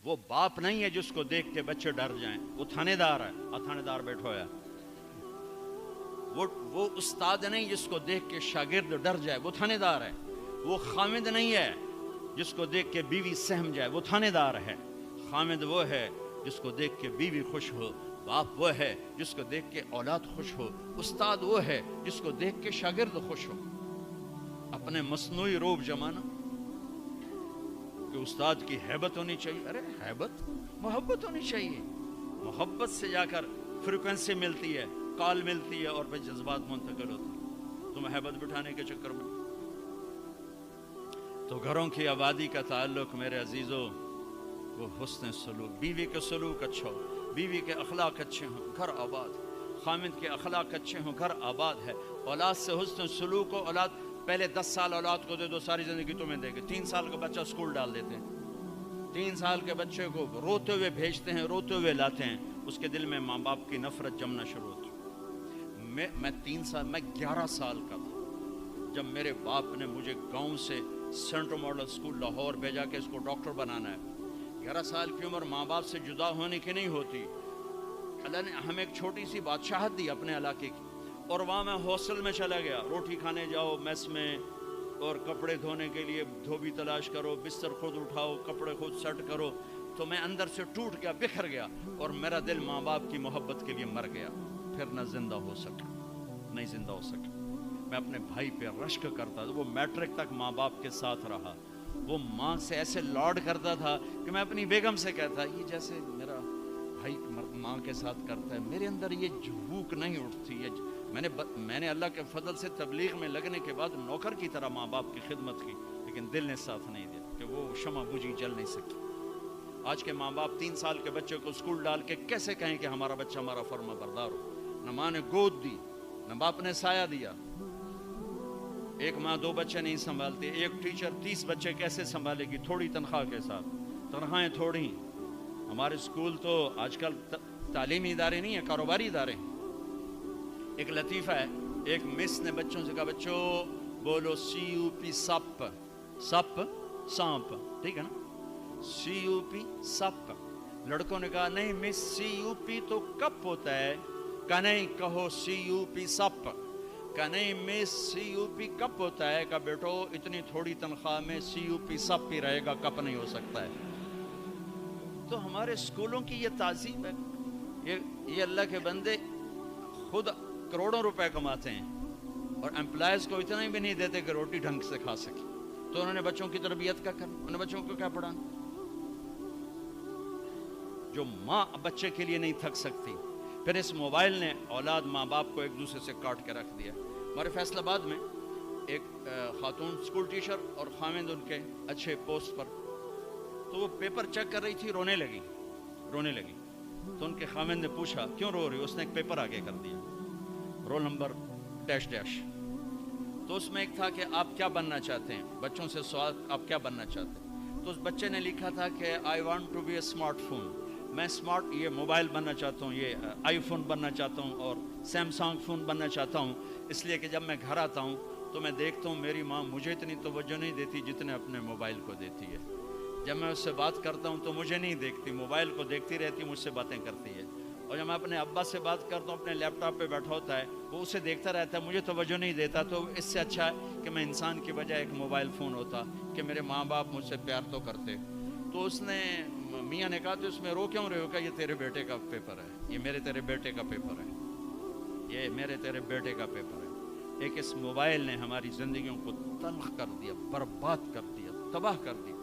وہ باپ نہیں ہے جس کو دیکھ کے بچے ڈر جائیں، وہ تھانے دار ہے، تھانے دار بیٹھو ہے۔ وہ استاد نہیں جس کو دیکھ کے شاگرد ڈر جائے، وہ تھانے دار ہے۔ وہ خامد نہیں ہے جس کو دیکھ کے بیوی سہم جائے، وہ تھانے دار ہے۔ خامد وہ ہے جس کو دیکھ کے بیوی خوش ہو، باپ وہ ہے جس کو دیکھ کے اولاد خوش ہو، استاد وہ ہے جس کو دیکھ کے شاگرد خوش ہو۔ اپنے مصنوعی روب جمانا کہ استاد کی ہیبت ہونی چاہیے، ارے ہیبت، محبت ہونی چاہیے۔ محبت سے جا کر فریکوینسی ملتی ہے، کال ملتی ہے، اور پھر جذبات منتقل ہوتے ہیں۔ تم ہیبت بٹھانے کے چکر میں تو گھروں کی آبادی کا تعلق میرے عزیزوں وہ حسن سلوک، بیوی کے سلوک اچھا ہو، بیوی کے اخلاق اچھے ہوں، گھر آباد۔ خامد کے اخلاق اچھے ہوں، گھر آباد ہے۔ اولاد سے حسن سلوک ہو، اولاد پہلے 10 سال اولاد کو دے دو، ساری زندگی تمہیں دے گے۔ 3 سال کا بچہ اسکول ڈال دیتے ہیں، 3 سال کے بچے کو روتے ہوئے بھیجتے ہیں، روتے ہوئے لاتے ہیں، اس کے دل میں ماں باپ کی نفرت جمنا شروع ہوتی۔ میں 11 سال کا تھا جب میرے باپ نے مجھے گاؤں سے سینٹرل ماڈل اسکول لاہور بھیجا کہ اس کو ڈاکٹر بنانا ہے۔ 11 سال کی عمر ماں باپ سے جدا ہونے کی نہیں ہوتی۔ اللہ نے ہمیں ایک چھوٹی سی بادشاہت دی اپنے علاقے کی، اور وہاں میں ہاسٹل میں چلا گیا۔ روٹی کھانے جاؤ میس میں، اور کپڑے دھونے کے لیے دھوبی تلاش کرو، بستر خود اٹھاؤ، کپڑے خود سیٹ کرو۔ تو میں اندر سے ٹوٹ گیا، بکھر گیا، اور میرا دل ماں باپ کی محبت کے لیے مر گیا۔ پھر نہ زندہ ہو سکا، نہیں زندہ ہو سکا۔ میں اپنے بھائی پہ رشک کرتا تھا، وہ میٹرک تک ماں باپ کے ساتھ رہا۔ وہ ماں سے ایسے لاڈ کرتا تھا کہ میں اپنی بیگم سے کہتا یہ جیسے میرا بھائی ماں کے ساتھ کرتا ہے، میرے اندر یہ جھوک نہیں اٹھتی۔ میں نے اللہ کے فضل سے تبلیغ میں لگنے کے بعد نوکر کی طرح ماں باپ کی خدمت کی، لیکن دل نے ساتھ نہیں دیا کہ وہ شمع بجھی جل نہیں سکی۔ آج کے ماں باپ 3 سال کے بچے کو اسکول ڈال کے کیسے کہیں کہ ہمارا بچہ ہمارا فرما بردار ہو؟ نہ ماں نے گود دی، نہ باپ نے سایہ دیا۔ ایک ماں 2 بچے نہیں سنبھالتی، ایک ٹیچر 30 بچے کیسے سنبھالے گی تھوڑی تنخواہ کے ساتھ؟ تنخواہیں تھوڑی۔ ہمارے اسکول تو آج کل تعلیمی ادارے نہیں ہیں، کاروباری ادارے ہیں۔ ایک لطیفہ ہے، ایک مس نے بچوں سے کہا بچوں بولو CUP سپ، سپ سانپ، ٹھیک ہے نا، CUP سپ۔ لڑکوں نے کہا نہیں مس CUP تو کپ ہوتا ہے۔ کہا نہیں کہو CUP سپ۔ کہا نہیں مس CUP کپ ہوتا ہے۔ کہا بیٹو اتنی تھوڑی تنخواہ میں CUP سپ ہی رہے گا، کپ نہیں ہو سکتا ہے۔ تو ہمارے اسکولوں کی یہ تعظیم ہے۔ یہ اللہ کے بندے خود کروڑوں روپے کماتے ہیں اور امپلائز کو اتنا ہی بھی نہیں دیتے کہ روٹی ڈھنگ سے کھا سکے، تو انہوں نے بچوں کی تربیت کیا کرنا؟ انہوں نے بچوں کو کیا پڑھانا؟ جو ماں بچے کے لیے نہیں تھک سکتی، پھر اس موبائل نے اولاد ماں باپ کو ایک دوسرے سے کاٹ کے رکھ دیا۔ ہمارے فیصل آباد میں ایک خاتون اسکول ٹیچر اور خامند ان کے اچھے پوسٹ پر، تو وہ پیپر چیک کر رہی تھی، رونے لگی۔ تو ان کے خامند نے پوچھا کیوں رو رہی؟ اس نے ایک پیپر آگے کر دیا، رول نمبر ڈیش ڈیش۔ تو اس میں ایک تھا کہ آپ کیا بننا چاہتے ہیں، بچوں سے سوال آپ کیا بننا چاہتے ہیں؟ تو اس بچے نے لکھا تھا کہ I want to be a smart phone, میں اسمارٹ یہ موبائل بننا چاہتا ہوں، یہ آئی فون بننا چاہتا ہوں اور سیمسنگ فون بننا چاہتا ہوں، اس لیے کہ جب میں گھر آتا ہوں تو میں دیکھتا ہوں میری ماں مجھے اتنی توجہ نہیں دیتی جتنے اپنے موبائل کو دیتی ہے۔ جب میں اس سے بات کرتا ہوں تو مجھے نہیں دیکھتی، موبائل کو دیکھتی رہتی، مجھ سے باتیں کرتی ہے۔ اور جب میں اپنے ابا سے بات کرتا ہوں، اپنے لیپ ٹاپ پہ بیٹھا ہوتا ہے، وہ اسے دیکھتا رہتا ہے، مجھے توجہ نہیں دیتا۔ تو اس سے اچھا ہے کہ میں انسان کی بجائے ایک موبائل فون ہوتا کہ میرے ماں باپ مجھ سے پیار تو کرتے۔ تو اس نے میاں نے کہا تو اس میں رو کیوں رہے ہو؟ کہ یہ تیرے بیٹے کا پیپر ہے، یہ میرے تیرے بیٹے کا پیپر ہے، یہ میرے تیرے بیٹے کا پیپر ہے۔ ایک اس موبائل نے ہماری زندگیوں کو تلخ کر دیا، برباد کر دیا، تباہ کر دیا۔